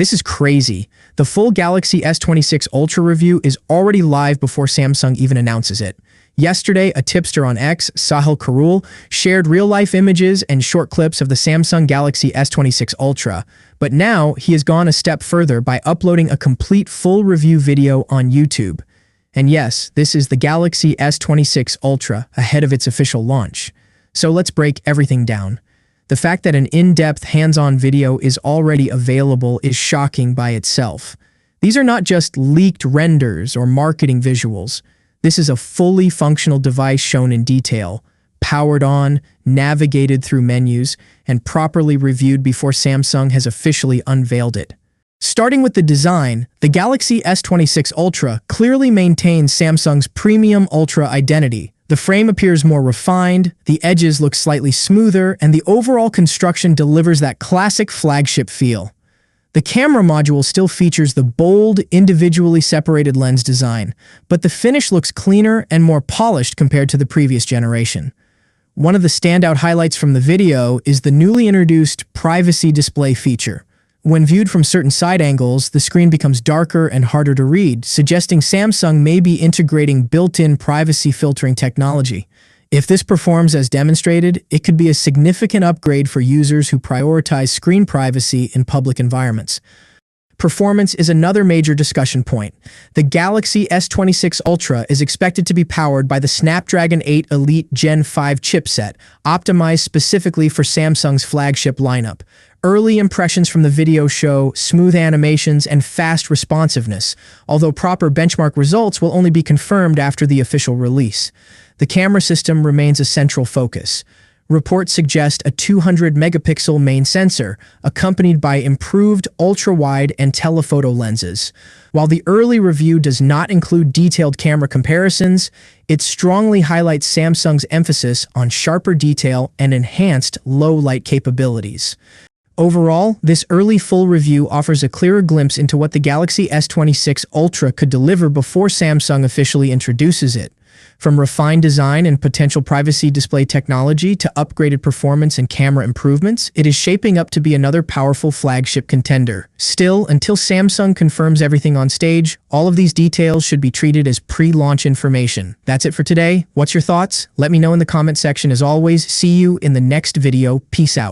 This is crazy. The full Galaxy S26 Ultra review is already live before Samsung even announces it. Yesterday, a tipster on X, Sahil Karul, shared real-life images and short clips of the Samsung Galaxy S26 Ultra. But now, he has gone a step further by uploading a complete full review video on YouTube. And yes, this is the Galaxy S26 Ultra ahead of its official launch. So let's break everything down. The fact that an in-depth hands-on video is already available is shocking by itself. These are not just leaked renders or marketing visuals. This is a fully functional device shown in detail, powered on, navigated through menus, and properly reviewed before Samsung has officially unveiled it. Starting with the design, the Galaxy S26 Ultra clearly maintains Samsung's premium Ultra identity. The frame appears more refined, the edges look slightly smoother, and the overall construction delivers that classic flagship feel. The camera module still features the bold, individually separated lens design, but the finish looks cleaner and more polished compared to the previous generation. One of the standout highlights from the video is the newly introduced privacy display feature. When viewed from certain side angles, the screen becomes darker and harder to read, suggesting Samsung may be integrating built-in privacy filtering technology. If this performs as demonstrated, it could be a significant upgrade for users who prioritize screen privacy in public environments. Performance is another major discussion point. The Galaxy S26 Ultra is expected to be powered by the Snapdragon 8 Elite Gen 5 chipset, optimized specifically for Samsung's flagship lineup. Early impressions from the video show smooth animations and fast responsiveness, although proper benchmark results will only be confirmed after the official release. The camera system remains a central focus. Reports suggest a 200-megapixel main sensor, accompanied by improved ultra-wide and telephoto lenses. While the early review does not include detailed camera comparisons, it strongly highlights Samsung's emphasis on sharper detail and enhanced low-light capabilities. Overall, this early full review offers a clearer glimpse into what the Galaxy S26 Ultra could deliver before Samsung officially introduces it. From refined design and potential privacy display technology to upgraded performance and camera improvements, it is shaping up to be another powerful flagship contender. Still, until Samsung confirms everything on stage, all of these details should be treated as pre-launch information. That's it for today. What's your thoughts? Let me know in the comment section. As always, see you in the next video. Peace out.